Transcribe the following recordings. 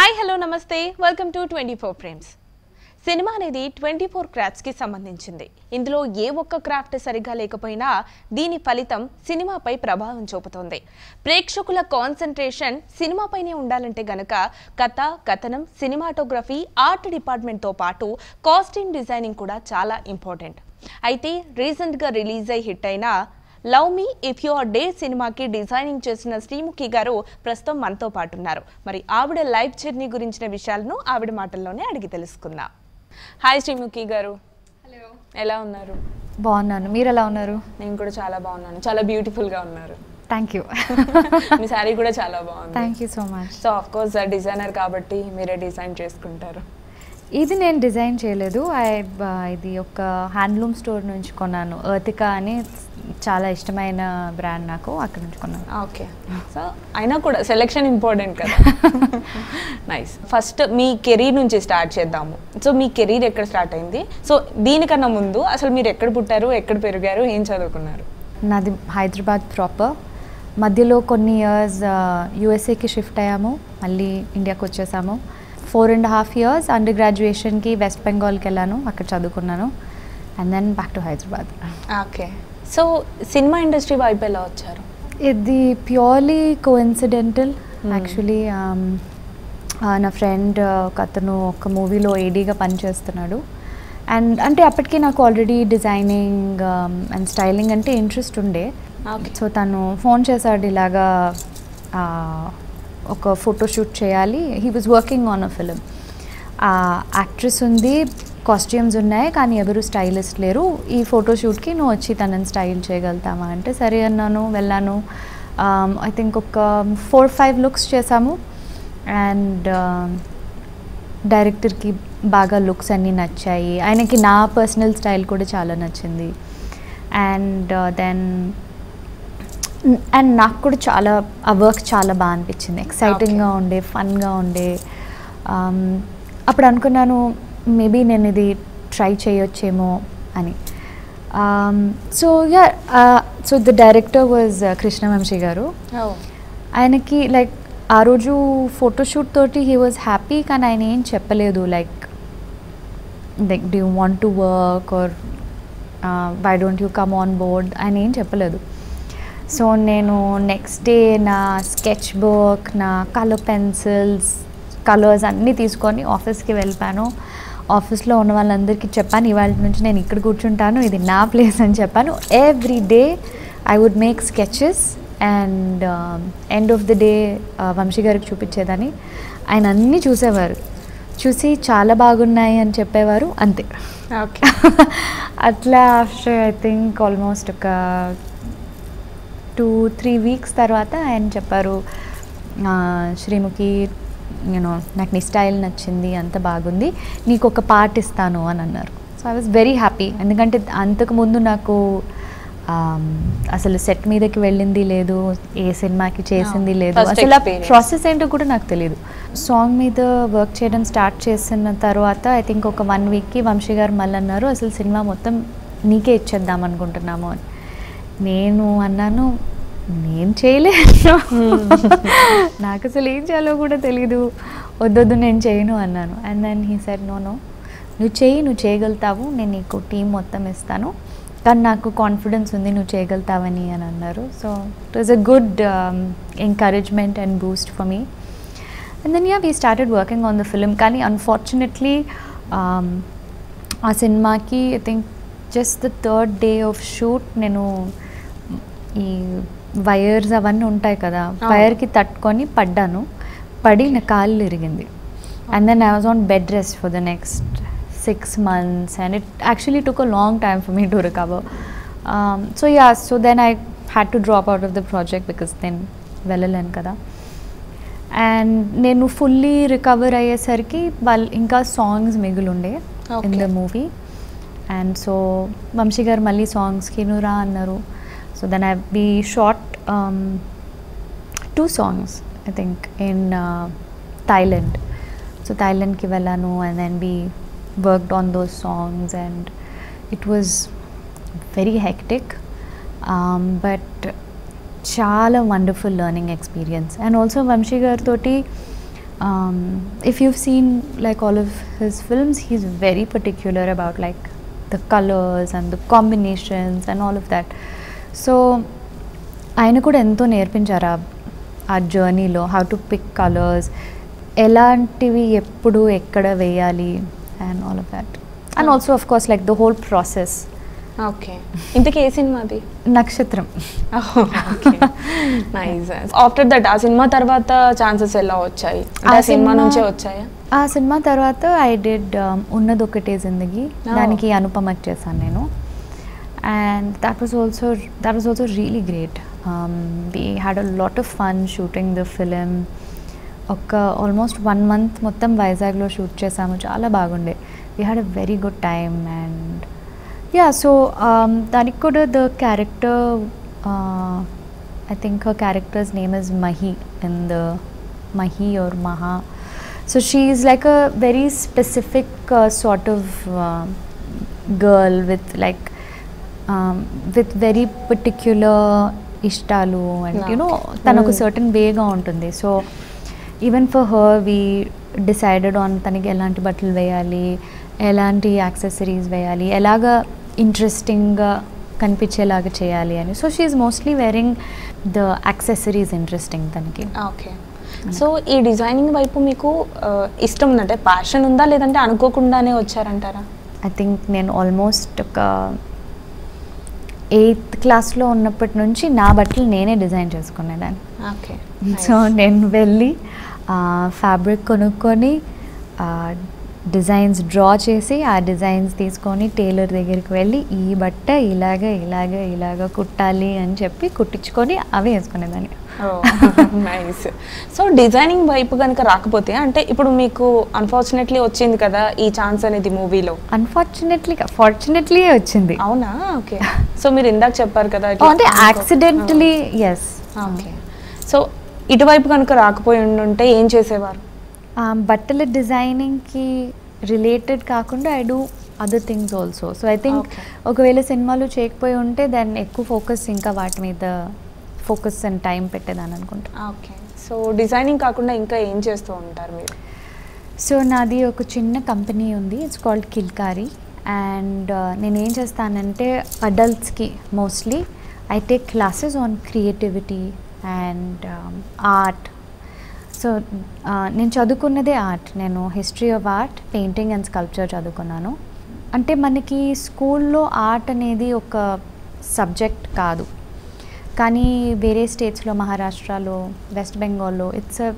Hi hello నమస్తే welcome to 24 frames. Cinema అనేది 24 crafts కి సంబంధించింది. ఇందులో ఏ ఒక్క క్రాఫ్ట్ సరిగా లేకపోయినా దీని ఫలితం సినిమాపై ప్రభావం చూపుతుంది. ప్రేక్షకుల కాన్సంట్రేషన్ సినిమాపైనే ఉండాలంటే గనక కథ, కథనం, సినిమాటోగ్రఫీ, ఆర్ట్ డిపార్ట్మెంట్తో పాటు కాస్ట్యూమ్ డిజైనింగ్ కూడా చాలా ఇంపార్టెంట్. అయితే రీసెంట్గా రిలీజ్ అయి హిట్ అయిన love me if you are day సినిమాకి డిజైనింగ్ చేసిన శ్రీముఖి గారు ప్రస్తుతం మనతో పాటు ఉన్నారు. మరి ఆవిడ లైఫ్ జర్నీ గురించిన విషయాలను ఆవిడ మాటల్లోనే అడిగి తెలుసుకుందాం. హాయ్ శ్రీముఖి గారు. హలో, ఎలా ఉన్నారు? బాగున్నాను, మీరు ఎలా ఉన్నారు? నేను కూడా చాలా బాగున్నాను. చాలా బ్యూటిఫుల్గా ఉన్నారు. Thank you. మీ శారీ కూడా చాలా బాగుంది. Thank you so much. So of course designer కాబట్టి మీరే డిజైన్ చేసుకుంటారు. ఇది నేను డిజైన్ చేయలేదు. ఇది ఒక హ్యాండ్లూమ్ స్టోర్ నుంచి కొన్నాను. ఎర్తిక అని చాలా ఇష్టమైన బ్రాండ్, నాకు అక్కడ నుంచి కొన్నాను. ఓకే, సో అయినా కూడా సెలెక్షన్ ఇంపార్టెంట్ కదా. నైస్. ఫస్ట్ మీ కెరీర్ నుంచి స్టార్ట్ చేద్దాము. సో మీ కెరీర్ ఎక్కడ స్టార్ట్ అయింది? సో దీనికన్నా ముందు అసలు మీరు ఎక్కడ పుట్టారు, ఎక్కడ పెరిగారు, ఏం చదువుకున్నారు? నాది హైదరాబాద్ ప్రాపర్. మధ్యలో కొన్ని ఇయర్స్ యూఎస్ఏకి షిఫ్ట్ అయ్యాము, మళ్ళీ ఇండియాకి వచ్చేసాము. 4.5 years అండర్ గ్రాడ్యుయేషన్కి వెస్ట్ బెంగాల్కి వెళ్ళాను, అక్కడ చదువుకున్నాను. And then back to Hyderabad. Okay, so cinema industry వైపు ఎలా వచ్చారు? ఇది ప్యూర్లీ కోఇన్సిడెంటల్. యాక్చువల్లీ నా ఫ్రెండ్ ఒక అతను ఒక మూవీలో ఏడీగా పనిచేస్తున్నాడు. అండ్ అంటే అప్పటికి నాకు ఆల్రెడీ డిజైనింగ్ అండ్ స్టైలింగ్ అంటే ఇంట్రెస్ట్ ఉండే. సో తను ఫోన్ చేశాడు, ఇలాగా ఒక ఫోటోషూట్ చేయాలి. He was working on a film. Actress ఉంది, కాస్ట్యూమ్స్ ఉన్నాయి, కానీ ఎవరు స్టైలిస్ట్ లేరు. ఈ ఫోటోషూట్కి నువ్వు వచ్చి తనని స్టైల్ చేయగలుగుతామా అంటే సరే అన్నాను, వెళ్ళాను. ఐ థింక్ ఒక 4-5 లుక్స్ చేసాము. అండ్ డైరెక్టర్కి బాగా లుక్స్ అన్నీ నచ్చాయి. ఆయనకి నా పర్సనల్ స్టైల్ కూడా చాలా నచ్చింది. అండ్ నాకు కూడా చాలా ఆ వర్క్ చాలా బాగా అనిపించింది. ఎక్సైటింగ్గా ఉండే, ఫన్గా ఉండే. అప్పుడు అనుకున్నాను మేబీ నేను ఇది ట్రై చేయొచ్చేమో అని. So the director was Krishna Vamsi గారు. ఆయనకి లైక్ ఆ రోజు ఫోటోషూట్ తోటి హీ వాజ్ హ్యాపీ, కానీ ఆయన ఏం చెప్పలేదు like do you want to work or why don't you come on board, ఆయన ఏం చెప్పలేదు. సో నేను నెక్స్ట్ డే నా స్కెచ్ బుక్, నా కలర్ పెన్సిల్స్, కలర్స్ అన్నీ తీసుకొని ఆఫీస్కి వెళ్ళిపోయాను. ఆఫీస్లో ఉన్న వాళ్ళందరికీ చెప్పాను, ఇవాళ నుంచి నేను ఇక్కడ కూర్చుంటాను, ఇది నా ప్లేస్ అని చెప్పాను. Every day I would make sketches and end of the day Vamsi గారికి చూపించేదాన్ని. ఆయన అన్నీ చూసేవారు, చూసి చాలా బాగున్నాయి అని చెప్పేవారు, అంతే. ఓకే. అట్లా ఆఫ్టర్ ఐ థింక్ ఆల్మోస్ట్ ఒక 2-3 weeks తర్వాత ఆయన చెప్పారు, శ్రీముఖి నాకు నీ స్టైల్ నచ్చింది, అంత బాగుంది, నీకు ఒక పార్ట్ ఇస్తాను అని అన్నారు. So I was very happy. ఎందుకంటే అంతకుముందు నాకు అసలు సెట్ మీదకి వెళ్ళింది లేదు, ఏ సినిమాకి చేసింది లేదు, అసలు ప్రాసెస్ ఏంటో కూడా నాకు తెలియదు. సాంగ్ మీద వర్క్ చేయడం స్టార్ట్ చేసిన తర్వాత ఐ థింక్ ఒక 1 weekకి వంశీ గారు మళ్ళీ అన్నారు, అసలు సినిమా మొత్తం నీకే ఇచ్చేద్దాం అనుకుంటున్నాము అని. నేను అన్నాను, నేను చేయలేను, నాకు అసలు ఏం చేయాలో కూడా తెలీదు, వద్దొద్దు నేను చేయను అన్నాను. And then he said no, నువ్వు చేయగలుగుతావు, నేను నీకు టీం మొత్తం ఇస్తాను, కానీ నాకు కాన్ఫిడెన్స్ ఉంది నువ్వు చేయగలుగుతావని అని అన్నారు. So it was a good encouragement and boost for me. And then we started working on the film. కానీ అన్ఫార్చునేట్లీ ఆ సినిమాకి I think just the 3rd day of shoot నేను ఈ వైర్స్ అవన్నీ ఉంటాయి కదా, వైర్కి తట్టుకొని పడి నా కాళ్ళు ఇరిగింది. And then I was on bed rest for the next 6 months and it actually took a long time for me to recover. So then I had to drop out of the project because then వెళ్ళలేను కదా. And నేను fully recover అయ్యేసరికి వాళ్ళు ఇంకా songs మిగులుండే in the movie. And so Vamshi గారు మళ్ళీ సాంగ్స్కి నువ్వు రా అన్నారు. So then we shot 2 songs I think in Thailand. So థాయిలాండ్కి వెళ్ళాను and then we worked on those songs and it was very hectic, but చాలా wonderful learning experience. And also Vamshi గారితోటి if you've seen like all of his films, he's very particular about like the colors and the combinations and all of that. So ఆయన కూడా ఎంతో నేర్పించారు ఆ జర్నీలో, how to pick colours, ఎలాంటివి ఎప్పుడు ఎక్కడ వేయాలి and all of that. And also of course like the whole process. Okay, ఇంతకీ ఏ సినిమా అది? నక్షత్రం. నైస్. ఆఫ్టర్ దట్ ఆ సినిమా తర్వాత ఛాన్సెస్ ఎలా వచ్చాయి? ఆ సినిమా నుంచే వచ్చాయా? ఆ సినిమా తర్వాత ఐ డిడ్ ఉన్నది ఒకటే జిందగీ, దానికి అనుపమకి చేశాను నేను. And that was also really great. We had a lot of fun shooting the film. ఒక ఆల్మోస్ట్ 1 month మొత్తం వైజాగ్లో షూట్ చేసాము, చాలా బాగుండే. We had a very good time. And yeah, so దానికి కూడా the character, I think her character's name is Mahi in the Mahi or Maha. So she is like a very specific sort of girl with like with very particular ishtalu and you know tana oka certain way ga untundi. So even for her we decided on taniki elanti battle veyali, elanti accessories veyali, elaga interesting ga కనిపించేలాగా చేయాలి అని. So she is mostly wearing the accessories interesting తనకి. Okay, so ఈ designing వైపు మీకు ఇష్టం ఉందంటే, passion ఉందా, లేదంటే అనుకోకుండానే వచ్చారంటారా? ఐ థింక్ నేను ఆల్మోస్ట్ ఒక 8th క్లాస్లో ఉన్నప్పటి నుంచి నా బట్టలు నేనే డిజైన్ చేసుకునేదాన్ని. ఓకే, సో నేను వెళ్ళి ఫ్యాబ్రిక్ కొనుక్కొని డిజైన్స్ డ్రా చేసి ఆ డిజైన్స్ తీసుకొని టైలర్ దగ్గరికి వెళ్ళి ఈ బట్ట ఇలాగ కుట్టాలి అని చెప్పి కుట్టించుకొని అవి వేసుకునేదాన్ని. నైస్. సో డిజైనింగ్ వైపు కనుక రాకపోతే, అంటే ఇప్పుడు మీకు అన్ఫార్చునేట్లీ వచ్చింది కదా ఈ ఛాన్స్ అనేది మూవీలో? ఫార్చునేట్లీ వచ్చింది. అవునా? ఓకే. సో మీరు ఇందాక చెప్పారు కదా అంటే యాక్సిడెంటలీ. ఎస్. ఓకే. సో ఇటువైపు కనుక రాకపోయి ఉంటే ఏం చేసేవారు? బట్టల డిజైనింగ్కి రిలేటెడ్ కాకుండా I do other things also. So I think ఒకవేళ సినిమాలు చేయకపోయి ఉంటే దాన్ని ఎక్కువ ఫోకస్ ఇంకా వాటి మీద ఫోకస్ అండ్ టైం పెట్టేదాన్ని అనుకుంటా. ఓకే. సో డిజైనింగ్ కాకుండా ఇంకా ఏం చేస్తూ ఉంటారు మీరు? సో నాది ఒక చిన్న కంపెనీ ఉంది, ఇట్స్ కాల్డ్ కిల్కారీ. అండ్ నేనేం చేస్తానంటే అడల్ట్స్కి mostly I take classes on creativity and art. So నేను చదువుకున్నదే ఆర్ట్. నేను history of art, painting and sculpture చదువుకున్నాను. అంటే మనకి స్కూల్లో ఆర్ట్ అనేది ఒక సబ్జెక్ట్ కాదు, కానీ వేరే స్టేట్స్లో, మహారాష్ట్రలో, వెస్ట్ బెంగాల్లో it's a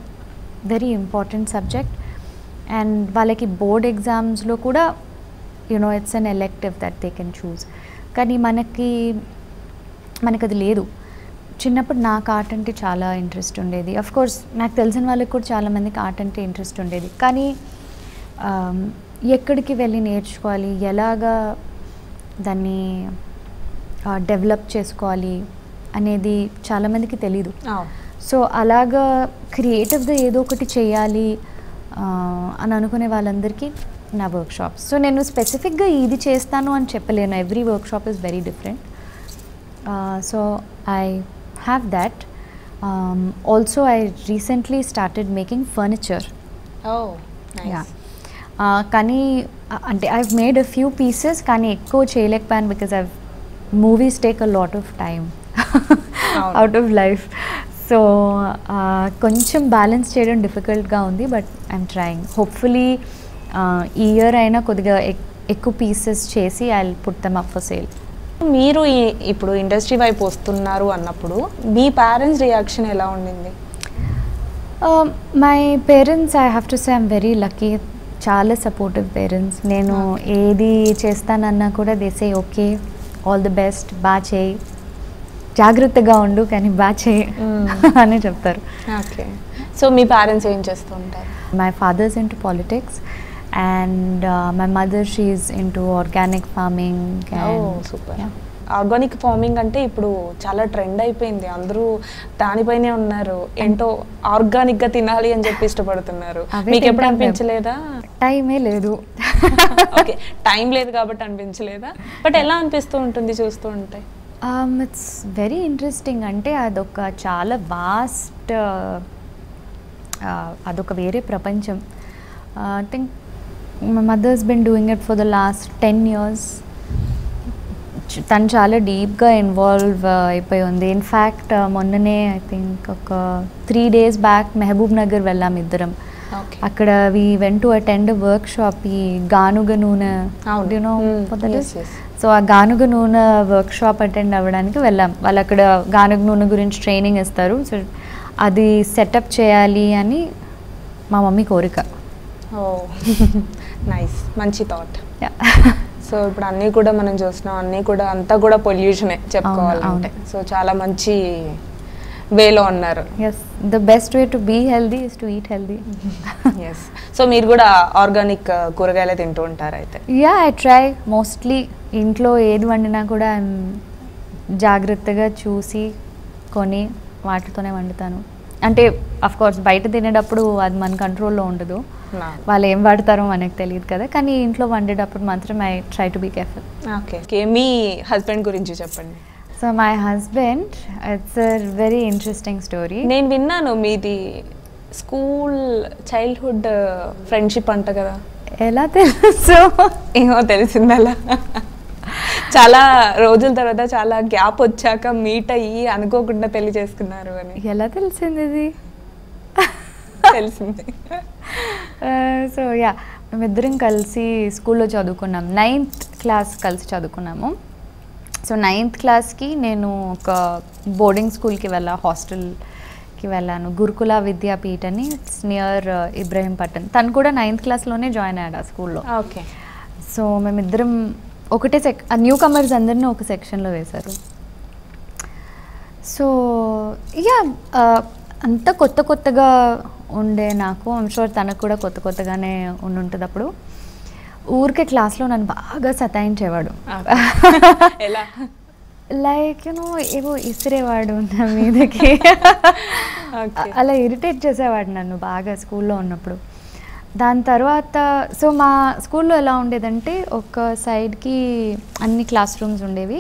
very important subject. And వాళ్ళకి బోర్డ్ ఎగ్జామ్స్లో కూడా you know it's an elective that they can choose. కానీ మనకి అది లేదు. చిన్నప్పుడు నాకు ఆర్ట్ అంటే చాలా ఇంట్రెస్ట్ ఉండేది. అఫ్ కోర్స్ నాకు తెలిసిన వాళ్ళకి కూడా చాలామందికి ఆర్ట్ అంటే ఇంట్రెస్ట్ ఉండేది. కానీ ఎక్కడికి వెళ్ళి నేర్చుకోవాలి, ఎలాగా దాన్ని డెవలప్ చేసుకోవాలి అనేది చాలామందికి తెలీదు. సో అలాగా క్రియేటివ్గా ఏదో ఒకటి చేయాలి అని అనుకునే వాళ్ళందరికీ నా వర్క్షాప్స్. సో నేను స్పెసిఫిక్గా ఇది చేస్తాను అని చెప్పలేను. Every workshop is very different. So I have that. Also I recently started making furniture. Oh, nice. Yeah. Kani ante I've made a few pieces kani ekko cheyalekapanu because movies take a lot of time out of life. So koncham balance cheyadam difficult ga undi, but I'm trying. Hopefully ee year aina kodiga ekku pieces chesi I'll put them up for sale. మీరు ఇప్పుడు industry వైపు వస్తున్నారు అన్నప్పుడు మీ parents reaction ఎలా ఉండింది? My parents, I have to say I'm very lucky. చాలా supportive parents. నేను ఏది చేస్తానన్నా కూడా they say okay, all the best, బాగా చేయి, జాగ్రత్తగా ఉండు కానీ బాగా చేయి అని చెప్తారు. ఓకే. సో మీ పేరెంట్స్ ఏం చేస్తూ ఉంటారు? My father's into politics and my mother, she is into organic farming. And super. Organic farming అంటే ఇప్పుడు చాలా ట్రెండ్ అయిపోయింది, అందరూ దానిపైనే ఉన్నారు. ఏంటో ఆర్గానిక్గా తినాలి అని చెప్పి ఇష్టపడుతున్నారు. మీకు ఎప్పుడు అనిపించలేదా? టైమే లేదు. ఓకే, టైం లేదు కాబట్టి అనిపించలేదా? బట్ ఎలా అనిపిస్తూ ఉంటుంది చూస్తూ ఉంటే? It's very interesting. అంటే అదొక చాలా వాస్ట్ అదొక వేరే ప్రపంచం. I think my mother's been doing it for the last 10 years. తను చాలా డీప్గా ఇన్వాల్వ్ అయిపోయి ఉంది. ఇన్ఫ్యాక్ట్ మొన్ననే ఐ థింక్ ఒక 3 days బ్యాక్ మహబూబ్ నగర్ వెళ్ళాం ఇద్దరం. అక్కడ we went to attend workshop, ఈ గానుగ నూనె, you know what that is. So ఆ గానుగ నూనె వర్క్ షాప్ అటెండ్ అవ్వడానికి వెళ్ళాం. వాళ్ళు అక్కడ గానుగ నూనె గురించి ట్రైనింగ్ ఇస్తారు. సో అది సెటప్ చేయాలి అని మా మమ్మీ కోరిక. నైస్, మంచి థాట్. సో ఇప్పుడు అన్నీ కూడా మనం చూస్తున్నాం, అన్నీ కూడా అంతా కూడా పొల్యూషనే చెప్పుకోవాలంటే. సో చాలా మంచి వేలో ఉన్నారు. Yes, the best way to be healthy is to eat healthy. Yes. So మీరు కూడా ఆర్గానిక్ కూరగాయలే తింటూ ఉంటారు అయితే? Yeah, I try mostly. ఇంట్లో ఏది వండినా కూడా జాగ్రత్తగా చూసి కొని వాటితోనే వండుతాను. అంటే అఫ్ కోర్స్ బయట తినేటప్పుడు అది మన కంట్రోల్లో ఉండదు, వాళ్ళు ఏం వాడతారో మనకు తెలియదు కదా, కానీ ఇంట్లో వండేటప్పుడు మాత్రం I try to be careful. Okay, మీ హస్బెండ్ గురించి చెప్పండి. So my husband, it's a very interesting story. నేను విన్నాను మీది స్కూల్ చైల్డ్హుడ్ ఫ్రెండ్షిప్ అంట కదా. ఎలా తెలుసు? ఏమో తెలిసింది అలా. చాలా రోజుల తర్వాత చాలా గ్యాప్ వచ్చాక మీట్ అయ్యి అనుకోకుండా పెళ్లి చేసుకున్నారు అని. ఎలా తెలిసింది ఇది? తెలిసింది. సో యా, మేమిద్దరం కలిసి స్కూల్లో చదువుకున్నాం. 9th class కలిసి చదువుకున్నాము. సో 9th classకి నేను ఒక బోర్డింగ్ స్కూల్కి హాస్టల్కి వెళ్ళాను. గురుకుల విద్యాపీఠ్ అని, ఇట్స్ నియర్ ఇబ్రహీంపట్నం. తను కూడా 9th classలోనే జాయిన్ అయ్యాడు ఆ స్కూల్లో. ఓకే. సో మేమిద్దరం ఒకటే న్యూ కమర్స్ అందరినీ ఒక సెక్షన్లో వేశారు. సో యా, అంతా కొత్త కొత్తగా ఉండే నాకు. ఐమ్ షూర్ తనకు కూడా కొత్త కొత్తగానే ఉండుంటుంది. అప్పుడు ఊరికే క్లాస్లో నన్ను బాగా సతాయించేవాడు. ఎలా? లైక్ యూనో ఏవో ఇసిరేవాడు నా మీదకి. అలా ఇరిటేట్ చేసేవాడు నన్ను బాగా స్కూల్లో ఉన్నప్పుడు. దాని తర్వాత సో మా స్కూల్లో ఎలా ఉండేదంటే, ఒక సైడ్కి అన్ని క్లాస్ రూమ్స్ ఉండేవి,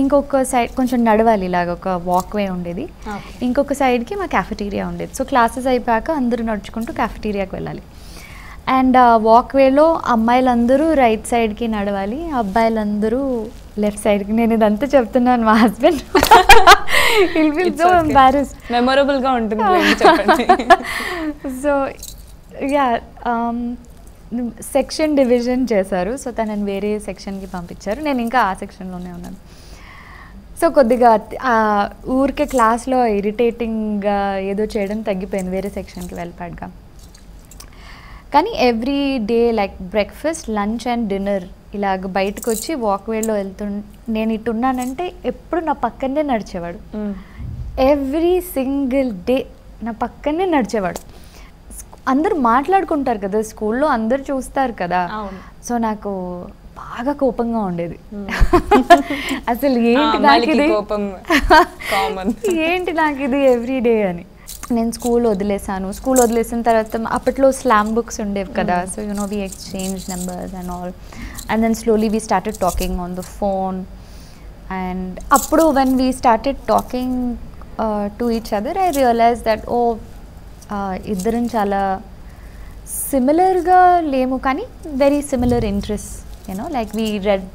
ఇంకొక సైడ్ కొంచెం నడవాలి, ఇలాగ ఒక వాక్వే ఉండేది. ఇంకొక సైడ్కి మా క్యాఫెటీరియా ఉండేది. సో క్లాసెస్ అయిపోయాక అందరూ నడుచుకుంటూ క్యాఫెటీరియాకి వెళ్ళాలి. అండ్ వాక్వేలో అమ్మాయిలందరూ రైట్ సైడ్కి నడవాలి, అబ్బాయిలందరూ లెఫ్ట్ సైడ్కి. నేను ఇదంతా చెప్తున్నాను, మా husband will be so embarrassed. మెమొరబుల్గా ఉంటుంది చెప్పండి. సో యా, సెక్షన్ డివిజన్ చేశారు. సో తనని వేరే సెక్షన్కి పంపించారు, నేను ఇంకా ఆ సెక్షన్లోనే ఉన్నాను. సో కొద్దిగా ఊరికే క్లాస్లో ఇరిటేటింగ్గా ఏదో చేయడం తగ్గిపోయింది, వేరే సెక్షన్కి వెళ్ళిపోయాడుగా. కానీ every day like breakfast, lunch and dinner ఇలాగ బయటకు వచ్చి వాక్వేలో నేను ఇట్టున్నానంటే ఎప్పుడు నా పక్కనే నడిచేవాడు. ఎవ్రీ సింగిల్ డే నా పక్కనే నడిచేవాడు. అందరు మాట్లాడుకుంటారు కదా స్కూల్లో, అందరు చూస్తారు కదా. సో నాకు బాగా కోపంగా ఉండేది. అసలు ఏంటి నాకు ఇది, ఏంటి నాకు ఇది ఎవ్రీ డే అని. నేను స్కూల్ వదిలేసాను. స్కూల్ వదిలేసిన తర్వాత అప్పట్లో స్లామ్ బుక్స్ ఉండేవి కదా. So you know we exchange numbers and all, and then slowly we started talking on the phone. And అప్పుడు when we started talking to each other, I realize that oh ఇద్దరం చాలా సిమిలర్గా లేము, కానీ very similar interest, you know like we read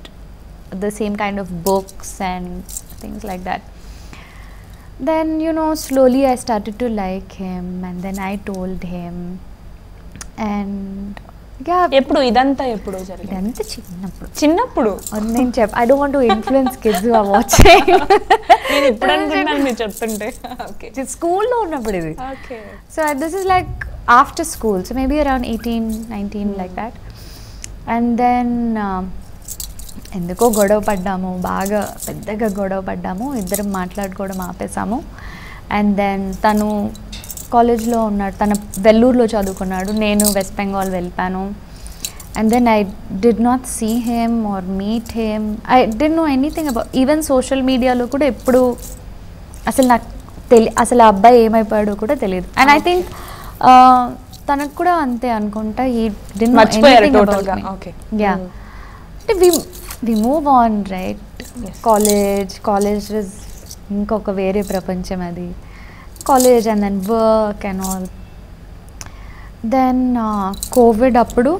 the same kind of books and things like that. Then you know slowly I started to like him, and then I told him, and yeah. ఎప్పుడు ఇదంతా ఎప్పుడు జరిగింది? ఇదంతా చిన్నప్పుడు నేను I don't want to influence kids who are watching. నేను ఇప్పుడు అనుకున్నాను మీరు చెప్తుంటే. ఓకే, స్కూల్లో ఉన్నప్పుడు ఇది. Okay. So this is like after school, so maybe around 18, 19 like that. And then ఎందుకో గొడవ పడ్డాము, బాగా పెద్దగా గొడవ పడ్డాము, ఇద్దరం మాట్లాడుకోవడం ఆపేసాము. అండ్ దెన్ తను కాలేజ్లో ఉన్నాడు, తన వెల్లూరులో చదువుకున్నాడు, నేను వెస్ట్ బెంగాల్ వెళ్ళిపోయాను. And then I did not see him or meet him. I did know anything about, even social మీడియాలో కూడా ఎప్పుడు అసలు నాకు అసలు ఆ అబ్బాయి ఏమైపోయాడో కూడా తెలియదు. అండ్ ఐ థింక్ తనకు కూడా అంతే అనుకుంటా, ఈ did not anything about me. Okay, yeah. అంటే we move on, right? Yes. college is ఇంకొక వేరే ప్రపంచం అది. College and then work and all. Then Covid అప్పుడు,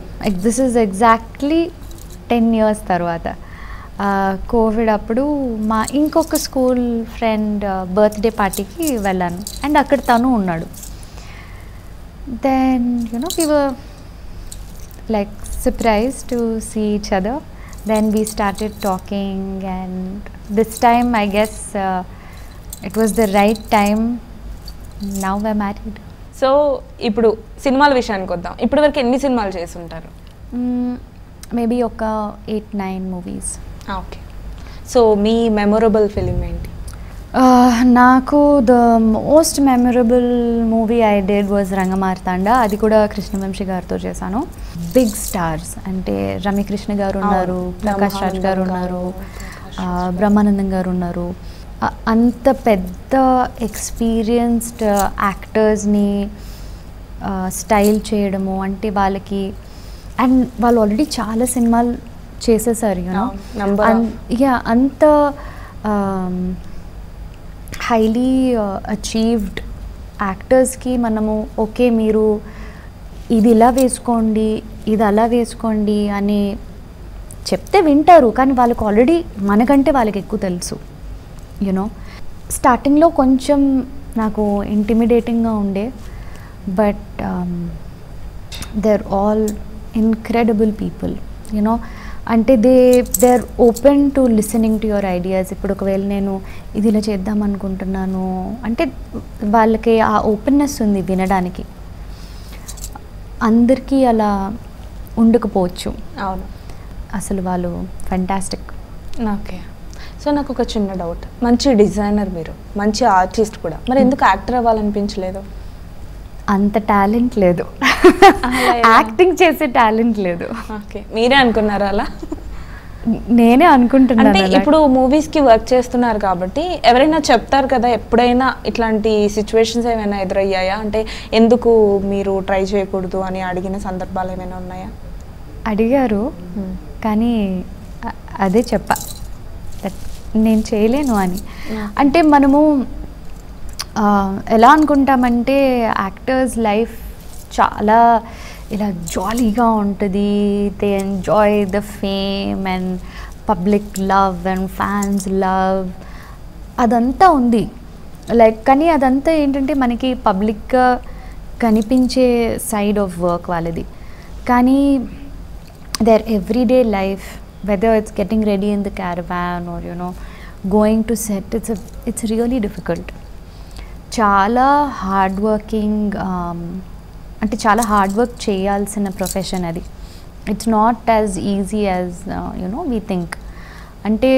దిస్ ఈజ్ ఎగ్జాక్ట్లీ 10 years తర్వాత, కోవిడ్ అప్పుడు మా ఇంకొక స్కూల్ ఫ్రెండ్ బర్త్డే పార్టీకి వెళ్ళాను అండ్ అక్కడ తను ఉన్నాడు. Then we were like surprised to see each other. Then we started talking and this time I guess it was the right time. Now we're married. So ఇప్పుడు సినిమాల విషయానికి వద్దాం. ఇప్పటి వరకు ఎన్ని సినిమాలు చేసి ఉంటారు? మేబీ ఒక 8-9 మూవీస్. ఓకే. సో మీ మెమొరబుల్ ఫిలిం ఏంటి? నాకు the most memorable movie I did was Rangamarthanda. అది కూడా కృష్ణవంశీ గారితో చేశాను. బిగ్ స్టార్స్ అంటే రమ్యకృష్ణ గారు ఉన్నారు, ప్రకాష్ రాజ్ గారు ఉన్నారు, బ్రహ్మానందం గారు ఉన్నారు. అంత పెద్ద ఎక్స్పీరియన్స్డ్ యాక్టర్స్ని స్టైల్ చేయడము అంటే వాళ్ళకి, అండ్ వాళ్ళు ఆల్రెడీ చాలా సినిమాలు చేసేసారు అంత హైలీ అచీవ్డ్ యాక్టర్స్కి మనము ఓకే మీరు ఇది ఇలా వేసుకోండి, ఇది అలా వేసుకోండి అని చెప్తే వింటారు, కానీ వాళ్ళకి ఆల్రెడీ మనకంటే వాళ్ళకి ఎక్కువ తెలుసు. స్టార్టింగ్లో కొంచెం నాకు ఇంటిమిడేటింగ్గా ఉండే, but they are all incredible people. అంటే they are open to listening to your ideas. ఇప్పుడు ఒకవేళ నేను ఇది ఇలా చేద్దాం అనుకుంటున్నాను అంటే వాళ్ళకి ఆ ఓపెన్నెస్ ఉంది వినడానికి. అందరికీ అలా ఉండకపోవచ్చు. అవును, అసలు వాళ్ళు ఫెంటాస్టిక్. ఓకే. సో నాకు ఒక చిన్న డౌట్, మంచి డిజైనర్ మీరు, మంచి ఆర్టిస్ట్ కూడా, మరి ఎందుకు యాక్టర్ అవ్వాలనిపించలేదు? అంత టాలెంట్ లేదు, యాక్టింగ్ చేసే టాలెంట్ లేదు. ఓకే, మీరే అనుకున్నారా అలా? నేనే అనుకుంటున్నాను. అంటే ఇప్పుడు మూవీస్కి వర్క్ చేస్తున్నారు కాబట్టి ఎవరైనా చెప్తారు కదా, ఎప్పుడైనా ఇట్లాంటి సిచ్యువేషన్స్ ఏమైనా ఎదురయ్యాయా? అంటే ఎందుకు మీరు ట్రై చేయకూడదు అని అడిగిన సందర్భాలు ఏమైనా ఉన్నాయా? అడిగారు, కానీ అదే చెప్పా నేను చేయలేను అని. అంటే మనము ఎలా అనుకుంటామంటే యాక్టర్స్ లైఫ్ చాలా ఇలా జాలీగా ఉంటుంది, they enjoy the fame and public love and fans love, అదంతా ఉంది లైక్. కానీ అదంతా ఏంటంటే మనకి పబ్లిక్గా కనిపించే సైడ్ ఆఫ్ వర్క్ వాళ్ళది. కానీ their everyday life, whether it's getting ready in the caravan or going to set, it's really difficult. చాలా హార్డ్ వర్కింగ్, అంటే చాలా హార్డ్ వర్క్ చేయాల్సిన ప్రొఫెషన్ అది. It's not as easy as we think. అంటే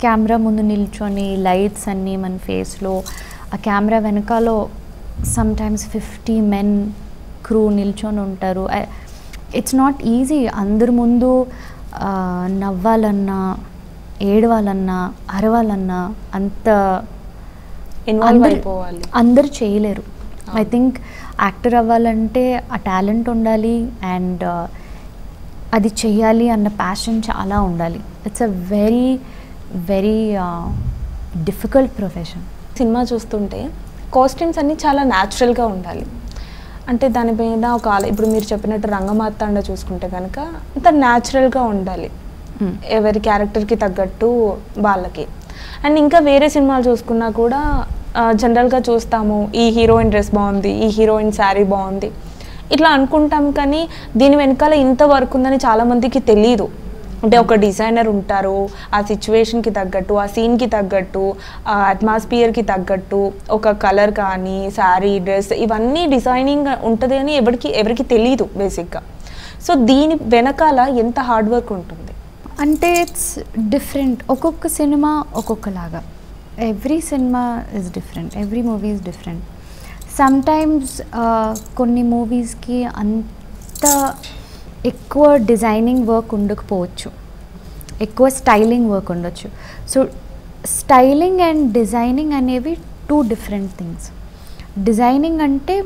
camera ముందు నిల్చొని లైట్స్ అన్నీ మన ఫేస్లో, ఆ కెమెరా వెనకాల సమ్టైమ్స్ 50 men క్రూ నిల్చొని ఉంటారు. It's not easy. అందరి ముందు నవ్వాలన్నా, ఏడవాలన్నా, అరవాలన్నా అంత ఇన్వాల్వ్ అయిపోవాలి. అందరు చేయలేరు. ఐ థింక్ యాక్టర్ అవ్వాలంటే ఆ టాలెంట్ ఉండాలి అండ్ అది చెయ్యాలి అన్న ప్యాషన్ చాలా ఉండాలి. It's a very very difficult profession. Cinema చూస్తుంటే కాస్ట్యూమ్స్ అన్నీ చాలా న్యాచురల్గా ఉండాలి. అంటే దాని మీద ఒక ఇప్పుడు మీరు చెప్పినట్టు రంగమార్తాండ చూసుకుంటే కనుక అంత న్యాచురల్గా ఉండాలి, ఎవరి క్యారెక్టర్కి తగ్గట్టు వాళ్ళకి. అండ్ ఇంకా వేరే సినిమాలు చూసుకున్నా కూడా జనరల్గా చూస్తాము, ఈ హీరోయిన్ డ్రెస్ బాగుంది, ఈ హీరోయిన్ శారీ బాగుంది ఇట్లా అనుకుంటాం, కానీ దీని వెనకాల ఇంత వర్క్ ఉందని చాలామందికి తెలియదు. అంటే ఒక డిజైనర్ ఉంటారు, ఆ సిచ్యువేషన్కి తగ్గట్టు, ఆ సీన్కి తగ్గట్టు, ఆ అట్మాస్ఫియర్కి తగ్గట్టు ఒక కలర్ కానీ శారీ డ్రెస్ ఇవన్నీ డిజైనింగ్ ఉంటుంది అని ఎవరికి తెలియదు బేసిక్గా. సో దీని వెనకాల ఎంత హార్డ్ వర్క్ ఉంటుంది అంటే ఇట్స్ డిఫరెంట్. ఒక్కొక్క సినిమా ఒక్కొక్కలాగా. Every cinema is different, every movie is different. Sometimes కొన్ని మూవీస్కి అంత ఎక్కువ డిజైనింగ్ వర్క్ ఉండకపోవచ్చు, ఎక్కువ స్టైలింగ్ వర్క్ ఉండొచ్చు. సో స్టైలింగ్ అండ్ డిజైనింగ్ అనేవి 2 డిఫరెంట్ థింగ్స్. డిజైనింగ్ అంటే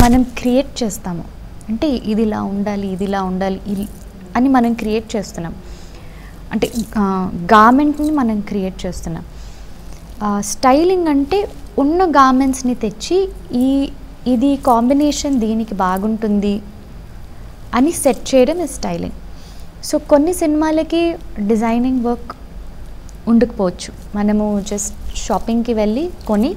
మనం క్రియేట్ చేస్తాము, అంటే ఇది ఇలా ఉండాలి, ఇది ఇలా ఉండాలి అని మనం క్రియేట్ చేస్తున్నాం. అంటే గార్మెంట్ని మనం క్రియేట్ చేస్తున్నాం. స్టైలింగ్ అంటే ఉన్న గార్మెంట్స్ని తెచ్చి ఇది కాంబినేషన్ దీనికి బాగుంటుంది అని సెట్ చేయడం ఇస్ స్టైలింగ్. సో కొన్ని సినిమాలకి డిజైనింగ్ వర్క్ ఉండకపోవచ్చు, మనము జస్ట్ షాపింగ్కి వెళ్ళి కొని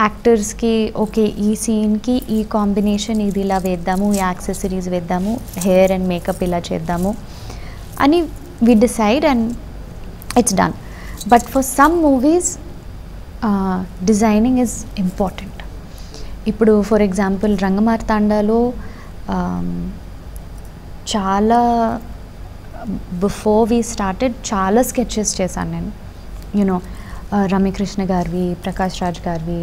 యాక్టర్స్కి ఓకే ఈ సీన్కి ఈ కాంబినేషన్ ఇది ఇలా వేద్దాము, ఈ యాక్సెసరీస్ వేద్దాము, హెయిర్ అండ్ మేకప్ ఇలా చేద్దాము అని we decide and it's done. But for some movies designing is important. ఇప్పుడు ఫర్ ఎగ్జాంపుల్ రంగమార్తాండలో చాలా బిఫోర్ వీ స్టార్టెడ్ చాలా స్కెచెస్ చేశాను నేను, యూనో రమ్యకృష్ణ గారివి, ప్రకాష్ రాజ్ గారివి,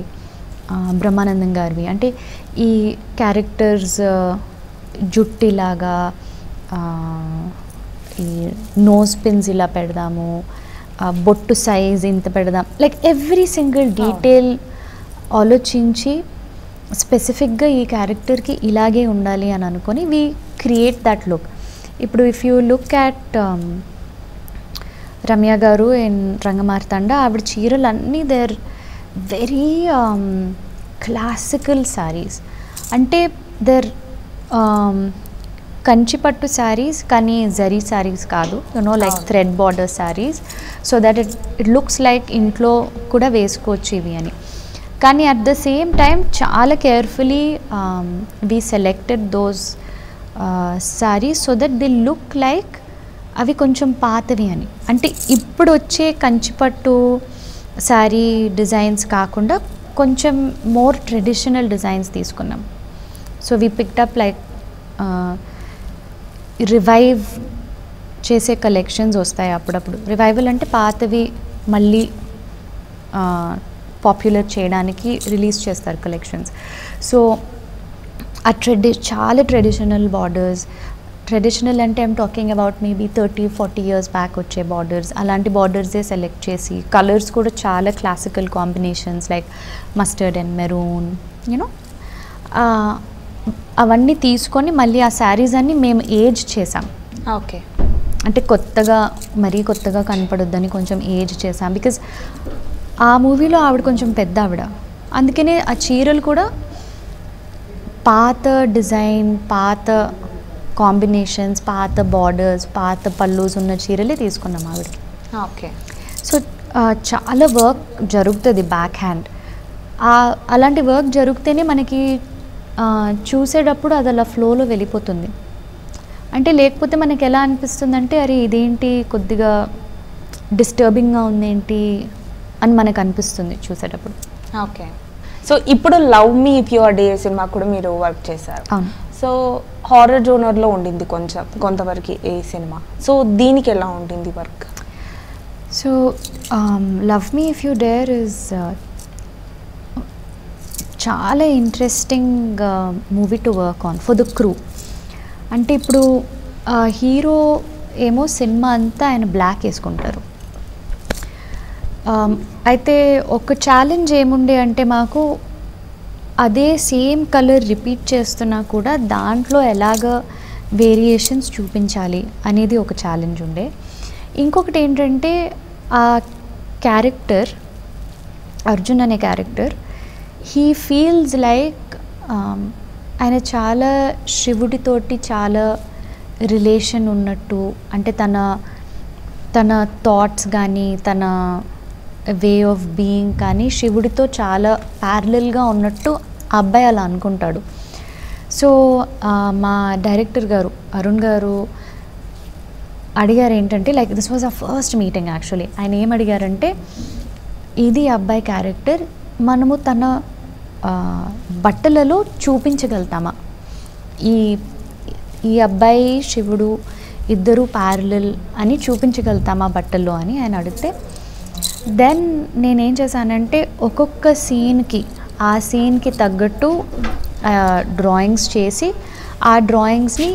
బ్రహ్మానందం గారివి. అంటే ఈ క్యారెక్టర్స్ జుట్టిలాగా ఈ నోస్ పిన్స్ ఇలా పెడదాము, బొట్టు సైజ్ ఇంత పెడదాం, లైక్ ఎవ్రీ సింగిల్ డీటెయిల్ ఆలోచించి స్పెసిఫిక్గా ఈ క్యారెక్టర్కి ఇలాగే ఉండాలి అని అనుకొని వీ క్రియేట్ దట్ లుక్. ఇప్పుడు if you look at Ramya గారు ఇన్ రంగమార్తాండ, ఆవిడ చీరలు అన్నీ దేర్ వెరీ క్లాసికల్ శారీస్. అంటే దేర్ కంచిపట్టు శారీస్ కానీ జరీ శారీస్ కాదు, you know like thread border saris, so that it looks like ఇంట్లో కూడా వేసుకోవచ్చు ఇవి అని. కానీ అట్ ద సేమ్ టైం చాలా carefully we selected those saris so that the look like అవి కొంచెం పాతవి అని. అంటే ఇప్పుడు వచ్చే కంచిపట్టు శారీ డిజైన్స్ కాకుండా కొంచెం మోర్ ట్రెడిషనల్ డిజైన్స్ తీసుకున్నాం. So we picked up like revive చేసే కలెక్షన్స్ వస్తాయి అప్పుడప్పుడు. రివైవల్ అంటే పాతవి మళ్ళీ పాపులర్ చేయడానికి రిలీజ్ చేస్తారు కలెక్షన్స్. సో ఆ చాలా ట్రెడిషనల్ బార్డర్స్, ట్రెడిషనల్ అంటే I'm talking about maybe 30-40 years back వచ్చే బార్డర్స్, అలాంటి బార్డర్సే సెలెక్ట్ చేసి కలర్స్ కూడా చాలా classical combinations like mustard and maroon, you know అవన్నీ తీసుకొని మళ్ళీ ఆ శారీస్ అన్నీ మేము ఏజ్ చేసాం. ఓకే, అంటే కొత్తగా మరీ కొత్తగా కనపడొద్దని కొంచెం ఏజ్ చేసాం. బికాజ్ ఆ మూవీలో ఆవిడ కొంచెం పెద్ద ఆవిడ, అందుకనే ఆ చీరలు కూడా పాత డిజైన్, పాత కాంబినేషన్స్, పాత బార్డర్స్, పాత పల్లూస్ ఉన్న చీరలే తీసుకున్నాం ఆవిడకి. ఓకే, సో చాలా వర్క్ జరుగుతుంది బ్యాక్ హ్యాండ్. అలాంటి వర్క్ జరిగితేనే మనకి చూసేటప్పుడు అది అలా ఫ్లోలో వెళ్ళిపోతుంది. అంటే లేకపోతే మనకి ఎలా అనిపిస్తుంది అంటే అరే ఇదేంటి కొద్దిగా డిస్టర్బింగ్గా ఉందేంటి అని మనకు అనిపిస్తుంది చూసేటప్పుడు. ఓకే, సో ఇప్పుడు love me if your day cinema కూడా మీరు వర్క్ చేశారు. అవును. సో హారర్ జోనర్లో ఉండింది కొంతవరకు ఈ సినిమా. సో దీనికి ఎలా ఉండింది work? So love me if you dare is చాలా interesting movie to work on for the crew. అంటే ఇప్పుడు హీరో ఏమో సినిమా అంతా ఆయన బ్లాక్ వేసుకుంటారు. అయితే ఒక ఛాలెంజ్ ఏముండే అంటే మాకు అదే సేమ్ కలర్ రిపీట్ చేస్తున్నా కూడా దాంట్లో ఎలాగ వేరియేషన్స్ చూపించాలి అనేది ఒక ఛాలెంజ్ ఉండే. ఇంకొకటి ఏంటంటే ఆ క్యారెక్టర్ అర్జున్ అనే క్యారెక్టర్ హీ ఫీల్స్ లైక్ ఆయన చాలా శివుడితోటి చాలా రిలేషన్ ఉన్నట్టు. అంటే తన థాట్స్ కానీ తన వే ఆఫ్ బీయింగ్ కానీ శివుడితో చాలా ప్యారలల్గా ఉన్నట్టు ఆ అబ్బాయి అలా అనుకుంటాడు. సో మా డైరెక్టర్ గారు అరుణ్ గారు అడిగారు ఏంటంటే like this was a first meeting actually. ఆయన ఏం అడిగారంటే ఇది అబ్బాయి క్యారెక్టర్ మనము తన బట్టలలో చూపించగలుగుతామా, ఈ అబ్బాయి శివుడు ఇద్దరు ప్యారలల్ అని చూపించగలుగుతామా బట్టల్లో అని ఆయన అడిగితే దెన్ నేనేం చేశానంటే ఒక్కొక్క సీన్కి ఆ సీన్కి తగ్గట్టు డ్రాయింగ్స్ చేసి ఆ డ్రాయింగ్స్ని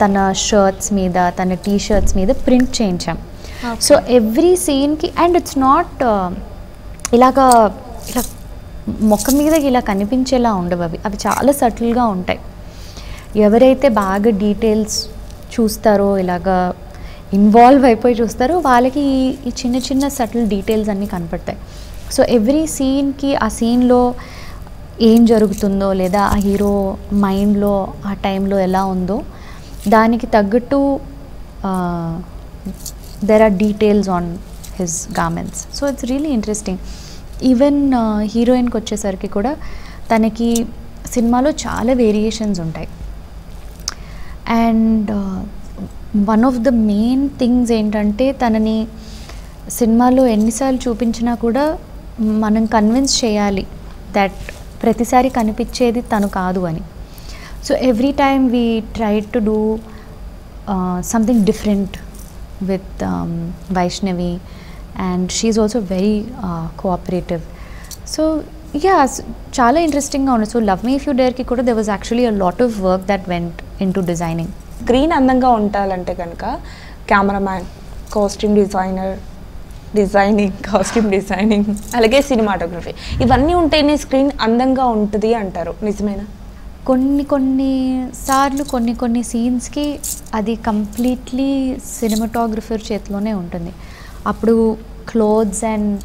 తన షర్ట్స్ మీద తన టీ షర్ట్స్ మీద ప్రింట్ చేయించాం. సో ఎవ్రీ సీన్కి అండ్ ఇట్స్ నాట్ ఇలా మొక్క మీద ఇలా కనిపించేలా ఉండవు, అవి చాలా సటిల్గా ఉంటాయి. ఎవరైతే బాగా డీటెయిల్స్ చూస్తారో ఇలాగా ఇన్వాల్వ్ అయిపోయి చూస్తారో వాళ్ళకి ఈ చిన్న చిన్న సటిల్ డీటెయిల్స్ అన్నీ కనపడతాయి. సో ఎవ్రీ సీన్కి ఆ సీన్లో ఏం జరుగుతుందో లేదా ఆ హీరో మైండ్లో ఆ టైంలో ఎలా ఉందో దానికి తగ్గట్టు there are details on his garments. So it's really interesting. Even హీరోయిన్కి వచ్చేసరికి కూడా తనకి సినిమాలో చాలా వేరియేషన్స్ ఉంటాయి. And one of the main things ఏంటంటే తనని సినిమాలో ఎన్నిసార్లు చూపించినా కూడా మనం కన్విన్స్ చేయాలి దట్ ప్రతిసారి కనిపించేది తను కాదు అని. So every time we try to do something different with Vaishnavi and she is also very cooperative. So yeah చాలా ఇంట్రెస్టింగ్గా ఉంది. So love me if you డేర్కి కూడా there was actually a lot of work that went into designing. Screen అందంగా ఉండాలంటే కనుక cameraman, costume costume designing అలాగే cinematography ఇవన్నీ ఉంటేనే స్క్రీన్ అందంగా ఉంటుంది అంటారు, నిజమేనా? కొన్ని సార్లు కొన్ని సీన్స్కి అది కంప్లీట్లీ సినిమాటోగ్రఫర్ చేతిలోనే ఉంటుంది. అప్పుడు క్లోత్స్ అండ్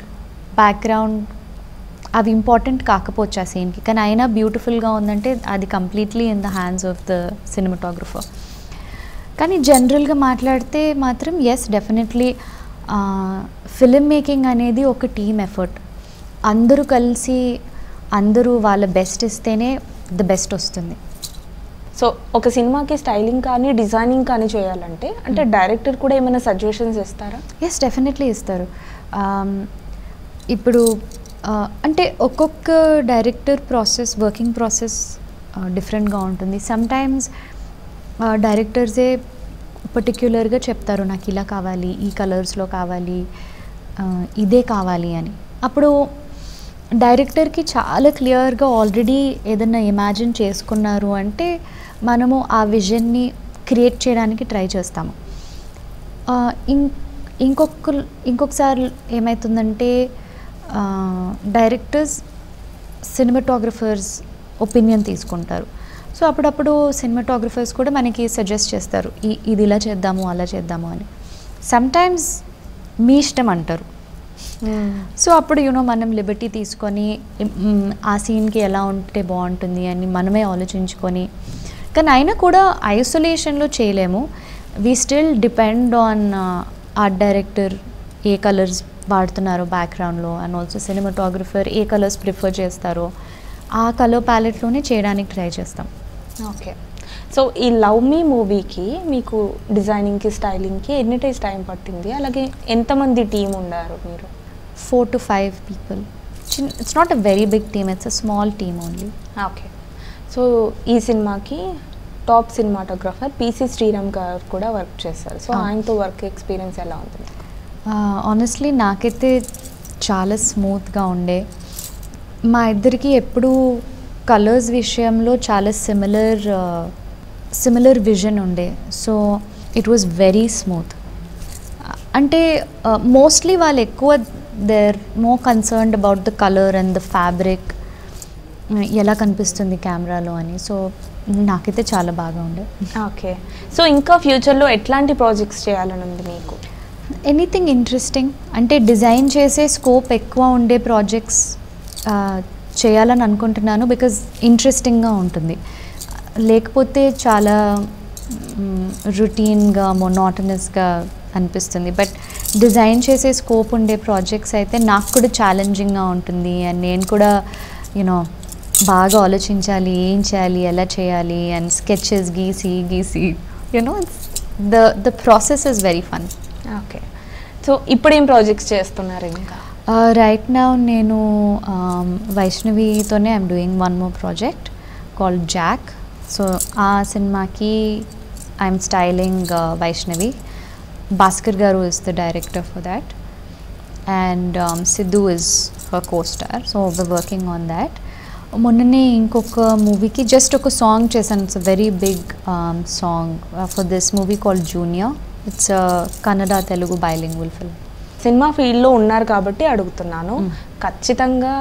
బ్యాక్గ్రౌండ్ అవి ఇంపార్టెంట్ కాకపోవచ్చు ఆ సీన్కి, కానీ అయినా బ్యూటిఫుల్గా ఉందంటే అది completely in the hands of the cinematographer. కానీ జనరల్గా మాట్లాడితే మాత్రం ఎస్ డెఫినెట్లీ ఫిల్మ్ మేకింగ్ అనేది ఒక టీమ్ ఎఫర్ట్. అందరూ కలిసి అందరూ వాళ్ళ బెస్ట్ ఇస్తేనే ద బెస్ట్ వస్తుంది. సో ఒక సినిమాకి స్టైలింగ్ కానీ డిజైనింగ్ కానీ చేయాలంటే అంటే డైరెక్టర్ కూడా ఏమైనా సజెషన్స్ ఇస్తారా? ఎస్ డెఫినెట్లీ ఇస్తారు. ఇప్పుడు అంటే ఒక్కొక్క డైరెక్టర్ ప్రాసెస్, వర్కింగ్ ప్రాసెస్ డిఫరెంట్గా ఉంటుంది. సమ్టైమ్స్ డైరెక్టర్సే పర్టిక్యులర్గా చెప్తారు నాకు ఇలా కావాలి, ఈ కలర్స్లో కావాలి, ఇదే కావాలి అని. అప్పుడు డైరెక్టర్కి చాలా క్లియర్గా ఆల్రెడీ ఏదన్నా ఇమాజిన్ చేసుకున్నారు అంటే మనము ఆ విజన్ని క్రియేట్ చేయడానికి ట్రై చేస్తాము. ఇంకొకసారి ఏమవుతుందంటే డైరెక్టర్స్ సినిమాటోగ్రఫర్స్ ఒపీనియన్ తీసుకుంటారు. సో అప్పుడప్పుడు సినిమాటోగ్రఫర్స్ కూడా మనకి సజెస్ట్ చేస్తారు ఇది ఇలా చేద్దాము అలా చేద్దాము అని. సమ్టైమ్స్ మీ ఇష్టం అంటారు. సో అప్పుడు మనం లిబర్టీ తీసుకొని ఆ సీన్కి ఎలా ఉంటే బాగుంటుంది అని మనమే ఆలోచించుకొని, కానీ అయినా కూడా ఐసోలేషన్లో చేయలేము. We still depend on art director ఏ కలర్స్ వాడుతున్నారో బ్యాక్గ్రౌండ్లో అండ్ ఆల్సో సినిమాటోగ్రఫర్ ఏ కలర్స్ ప్రిఫర్ చేస్తారో ఆ కలర్ ప్యాలెట్లోనే చేయడానికి ట్రై చేస్తాం. ఓకే. సో ఈ లవ్ మీ మూవీకి మీకు డిజైనింగ్కి స్టైలింగ్కి ఎన్ని డేస్ టైం పట్టింది, అలాగే ఎంతమంది టీం ఉన్నారు మీరు? 4 to 5 people. It's not a very big team, it's a small team only. Okay. So ఈ సినిమాకి టాప్ సినిమాటోగ్రఫర్ పిసి శ్రీరామ్ గారు కూడా వర్క్ చేస్తారు. సో ఆయనతో వర్క్ ఎక్స్పీరియన్స్ ఎలా ఉంటుంది? ఆనెస్ట్లీ నాకైతే చాలా స్మూత్గా ఉండే. మా ఇద్దరికి ఎప్పుడూ కలర్స్ విషయంలో చాలా సిమిలర్ విజన్ ఉండే. So it was very smooth. అంటే మోస్ట్లీ వాళ్ళు ఎక్కువ their more concerned about the colour and the fabric ఎలా కనిపిస్తుంది కెమెరాలో అని. సో నాకైతే చాలా బాగా ఉండే. ఓకే. సో ఇంకా ఫ్యూచర్లో ఎట్లాంటి ప్రాజెక్ట్స్ చేయాలని ఉంది మీకు? ఎనీథింగ్ ఇంట్రెస్టింగ్, అంటే డిజైన్ చేసే స్కోప్ ఎక్కువ ఉండే ప్రాజెక్ట్స్ చేయాలని అనుకుంటున్నాను. బికాజ్ ఇంట్రెస్టింగ్గా ఉంటుంది, లేకపోతే చాలా రొటీన్గా మొనాటనస్గా అనిపిస్తుంది. బట్ డిజైన్ చేసే స్కోప్ ఉండే ప్రాజెక్ట్స్ అయితే నాకు కూడా ఛాలెంజింగ్గా ఉంటుంది. అండ్ నేను కూడా బాగా ఆలోచించాలి, ఏం చేయాలి, ఎలా చేయాలి, అండ్ స్కెచెస్ గీసి the process is very fun. Okay. So ఇప్పుడు ఏం ప్రాజెక్ట్స్ చేస్తున్నారు ఇంకా? రైట్ నౌ నేను వైష్ణవితోనే I'm doing one more project called Jack. So ఆ సినిమాకి ఐఎమ్ స్టైలింగ్ వైష్ణవి. భాస్కర్ గారు is the director for that and Siddhu is her co-star. సో we're working on that. మొన్ననే ఇంకొక మూవీకి జస్ట్ ఒక సాంగ్ చేశాను. It's a very big song for this movie called Junior. It's Kannada Telugu bilingual film. Cinema ఫీల్డ్లో ఉన్నారు కాబట్టి అడుగుతున్నాను. ఖచ్చితంగా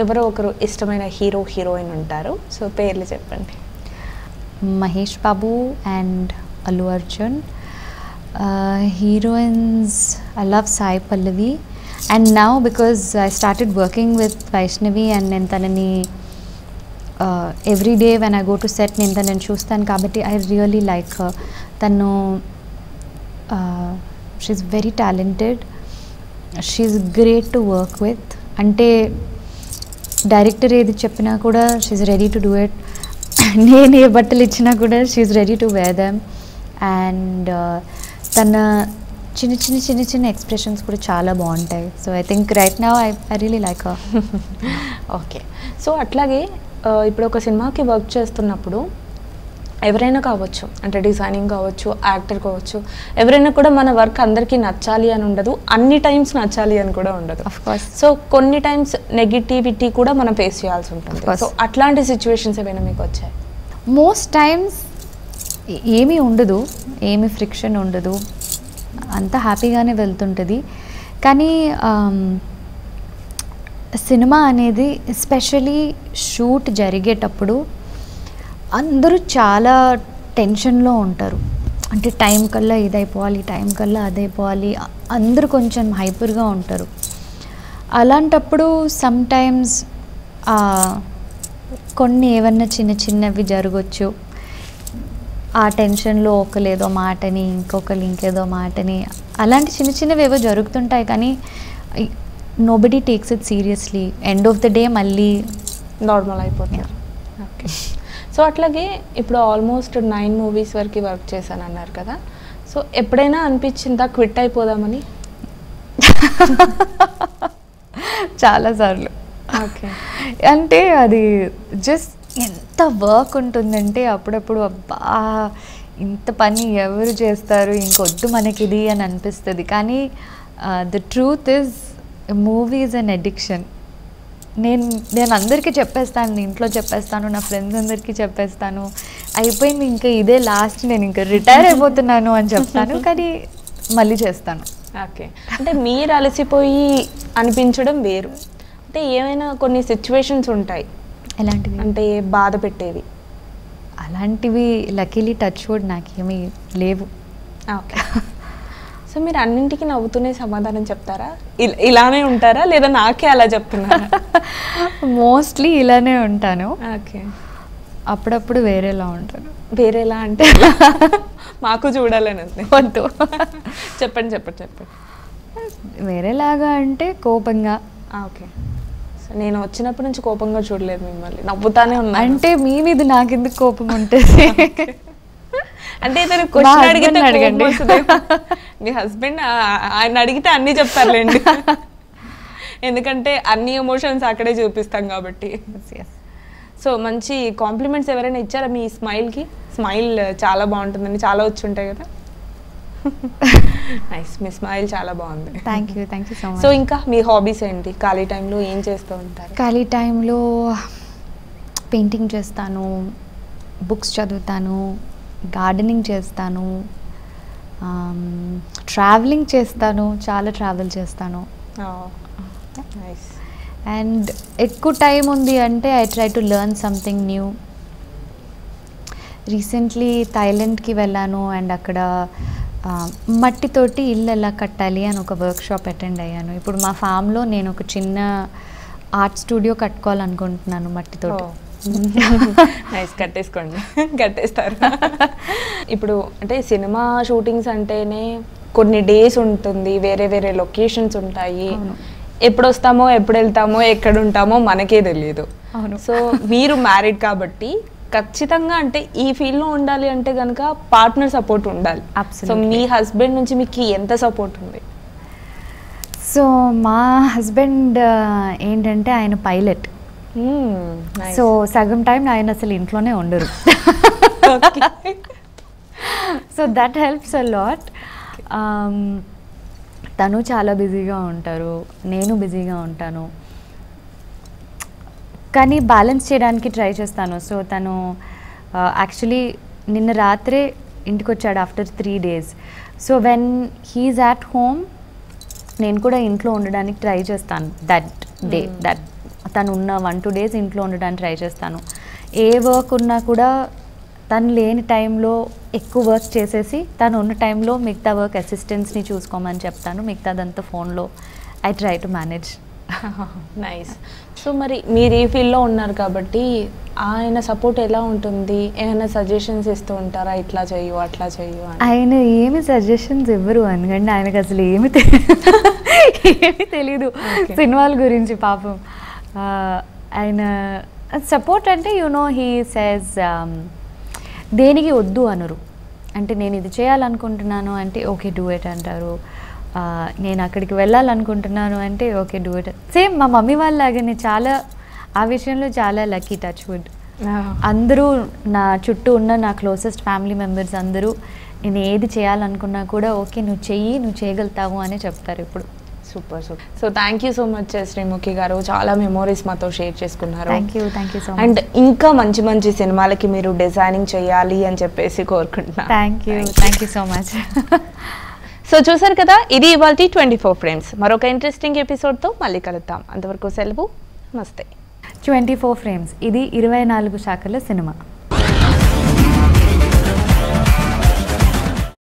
ఎవరో ఒకరు ఇష్టమైన హీరో హీరోయిన్ ఉంటారు. సో పేర్లు చెప్పండి. Mahesh Babu and Allu Arjun. Heroines I love Sai Pallavi. And now because I started working with Vaishnavi and నేను తనని every day when I go to set నేను చూస్తాను కాబట్టి ఐ రియలీ లైక్ తను she's very talented, she's great to work with. అంటే director ఏది చెప్పినా కూడా she's ready to do it. నేను ఏ బట్టలు ఇచ్చినా కూడా she's ready to wear them. And తన చిన్న ఎక్స్ప్రెషన్స్ కూడా చాలా బాగుంటాయి. So I think right now I really like her. Okay. So అట్లాగే ఇప్పుడు ఒక సినిమాకి వర్క్ చేస్తున్నప్పుడు ఎవరైనా కావచ్చు, అంటే డిజైనింగ్ కావచ్చు, యాక్టర్ కావచ్చు, ఎవరైనా కూడా మన వర్క్ అందరికీ నచ్చాలి అని ఉండదు, అన్ని టైమ్స్ నచ్చాలి అని కూడా ఉండదు. సో కొన్ని టైమ్స్ నెగిటివిటీ కూడా మనం ఫేస్ చేయాల్సి ఉంటుంది. సో అట్లాంటి సిచ్యువేషన్స్ ఏమైనా మీకు వచ్చాయి? మోస్ట్ టైమ్స్ ఏమీ ఉండదు, ఏమీ ఫ్రిక్షన్ ఉండదు, అంతా హ్యాపీగానే వెళ్తుంటుంది. కానీ సినిమా అనేది ఎస్పెషలీ షూట్ జరిగేటప్పుడు అందరూ చాలా టెన్షన్లో ఉంటారు. అంటే టైం కల్లా ఇదైపోవాలి, టైం కల్లా అదైపోవాలి, అందరూ కొంచెం హైపర్గా ఉంటారు. అలాంటప్పుడు సమ్టైమ్స్ కొన్ని ఏమన్నా చిన్నవి జరగచ్చు. ఆ టెన్షన్లో ఒకలేదో మాటని, ఇంకొకరు ఇంకేదో మాటని, అలాంటి చిన్నవి ఏవో జరుగుతుంటాయి. కానీ nobody takes it seriously. End of the day మళ్ళీ నార్మల్ అయిపోతుంది. ఓకే. సో అట్లాగే ఇప్పుడు ఆల్మోస్ట్ 9 మూవీస్ వరకు వర్క్ చేశాను అన్నారు కదా. సో ఎప్పుడైనా అనిపించిందా క్విట్ అయిపోదామని? చాలాసార్లు. ఓకే. అంటే అది జస్ట్ ఎంత వర్క్ ఉంటుందంటే అప్పుడప్పుడు అబ్బా ఇంత పని ఎవరు చేస్తారు, ఇంకొద్దు మనకిది అని అనిపిస్తుంది. కానీ the truth is movie is an addiction. నేను అందరికీ చెప్పేస్తాను, ఇంట్లో చెప్పేస్తాను, నా ఫ్రెండ్స్ అందరికీ చెప్పేస్తాను, అయిపోయింది ఇంకా ఇదే లాస్ట్, నేను ఇంకా రిటైర్ అయిపోతున్నాను అని చెప్తాను. కానీ మళ్ళీ చేస్తాను. ఓకే. అంటే మీరు అలసిపోయి అనిపించడం వేరు. అంటే ఏమైనా కొన్ని సిచ్యువేషన్స్ ఉంటాయి ఎలాంటివి అంటే బాధ పెట్టేవి? అలాంటివి లక్కీలీ టచ్ వుడ్ నాకేమీ లేవు. ఓకే. సో మీరు అన్నింటికి నవ్వుతూనే సమాధానం చెప్తారా? ఇలానే ఉంటారా లేదా నాకే అలా చెప్తున్నారా? మోస్ట్లీ ఇలానే ఉంటాను. ఓకే. అప్పుడప్పుడు వేరేలా ఉంటాను. వేరేలా అంటే మాకు చూడాలని వద్దు. చెప్పండి. వేరేలాగా అంటే కోపంగా. ఓకే. సో నేను వచ్చినప్పటి నుంచి కోపంగా చూడలేదు మిమ్మల్ని, నవ్వుతానే ఉన్నా. అంటే మీ మీద నాకెందుకు కోపం ఉంటుంది? అంటే ఏదైనా క్వశ్చన్ అడిగితే అడగండి. మీ హస్బెండ్ ఆయన అడిగితే అన్నీ చెప్తారులేండి, ఎందుకంటే అన్ని ఎమోషన్స్ అక్కడే చూపిస్తాం కాబట్టి. సో మంచి కాంప్లిమెంట్స్ ఎవరైనా ఇచ్చారా మీ స్మైల్కి? స్మైల్ చాలా బాగుంటుందని చాలా వచ్చి ఉంటాయి కదా. నైస్, మీ స్మైల్ చాలా బాగుంది. Thank you so much. So ఇంకా మీ హాబీస్ ఏంటి? ఖాళీ టైంలో ఏం చేస్తూ ఉంటారు? ఖాళీ టైంలో పెయింటింగ్ చేస్తాను, బుక్స్ చదువుతాను, గార్డెనింగ్ చేస్తాను, ట్రావెలింగ్ చేస్తాను, చాలా ట్రావెల్ చేస్తాను. నైస్. అండ్ ఎక్కువ టైం ఉంది అంటే I try to learn something new. Recently థాయిలాండ్కి వెళ్ళాను అండ్ అక్కడ మట్టితోటి ఇల్లు ఎలా కట్టాలి అని ఒక వర్క్షాప్ అటెండ్ అయ్యాను. ఇప్పుడు మా ఫామ్లో నేను ఒక చిన్న ఆర్ట్ స్టూడియో కట్టుకోవాలనుకుంటున్నాను మట్టితోటి. నైస్, కట్టేస్తారు. ఇప్పుడు అంటే సినిమా షూటింగ్స్ అంటేనే కొన్ని డేస్ ఉంటుంది, వేరే లొకేషన్స్ ఉంటాయి, ఎప్పుడు వస్తామో ఎప్పుడు వెళ్తామో ఎక్కడ ఉంటామో మనకే తెలియదు. సో మీరు మ్యారీడ్ కాబట్టి ఖచ్చితంగా అంటే ఈ ఫీల్డ్లో ఉండాలి అంటే కనుక పార్ట్నర్ సపోర్ట్ ఉండాలి. సో మీ హస్బెండ్ నుంచి మీకు ఎంత సపోర్ట్ ఉంది? సో మా హస్బెండ్ ఏంటంటే ఆయన పైలట్. సో సగం టైం ఆయన అసలు ఇంట్లోనే ఉండరు. So that helps a lot. తను చాలా బిజీగా ఉంటారు, నేను బిజీగా ఉంటాను, కానీ బ్యాలెన్స్ చేయడానికి ట్రై చేస్తాను. సో తను యాక్చువల్లీ నిన్న రాత్రే ఇంటికి వచ్చాడు after 3 days. So when he's at home నేను కూడా ఇంట్లో ఉండడానికి ట్రై చేస్తాను. దట్ తను ఉన్న 1-2 days ఇంట్లో ఉండడానికి ట్రై చేస్తాను. ఏ వర్క్ ఉన్నా కూడా తను లేని టైంలో ఎక్కువ వర్క్ చేసేసి తను ఉన్న టైంలో మిగతా వర్క్ అసిస్టెంట్స్ని చూసుకోమని చెప్తాను. మిగతాదంతా ఫోన్లో I try to manage. Nice. So మరి మీరు ఈ ఫీల్డ్లో ఉన్నారు కాబట్టి ఆయన సపోర్ట్ ఎలా ఉంటుంది? ఏమైనా సజెషన్స్ ఇస్తూ ఉంటారా, ఇట్లా చెయ్యు అట్లా చెయ్యు అని? ఆయన ఏమి సజెషన్స్ ఇవ్వరు, ఎందుకంటే ఆయనకు అసలు ఏమి తెలీదు సినిమాల గురించి పాపం. ఆయన సపోర్ట్ అంటే హీ సేస్ దేనికి వద్దు అనరు. అంటే నేను ఇది చేయాలనుకుంటున్నాను అంటే ఓకే డూ ఇట్ అంటారు. నేను అక్కడికి వెళ్ళాలనుకుంటున్నాను అంటే ఓకే డూ ఇట్. సేమ్ మా మమ్మీ వాళ్ళలాగానే చాలా ఆ విషయంలో చాలా లక్కీ, టచ్ వుడ్. అందరూ నా చుట్టూ ఉన్న నా క్లోజెస్ట్ ఫ్యామిలీ మెంబర్స్ అందరూ నేను ఏది చేయాలనుకున్నా కూడా ఓకే నువ్వు చెయ్యి, నువ్వు చేయగలుగుతావు అని చెప్తారు ఇప్పుడు. Super super. So thank you so much Sreemukhi గారు, చాలా మెమోరీస్ మాతో షేర్ చేసుకున్నారు. Thank you so much. And ఇంకా మంచి మంచి సినిమాలకి మీరు డిజైనింగ్ చేయాలి అని చెప్పేసి కోరుకుంటున్నాను. Thank you so much. So చూసారు కదా, ఇది ఇవాళ 24 ఫ్రేమ్స్. మరొక ఇంట్రెస్టింగ్ ఎపిసోడ్తో మళ్ళీ కలుద్దాం. అంతవరకు సెలవు, నమస్తే. 24 ఫ్రేమ్స్ ఇది 24 శాఖల సినిమా.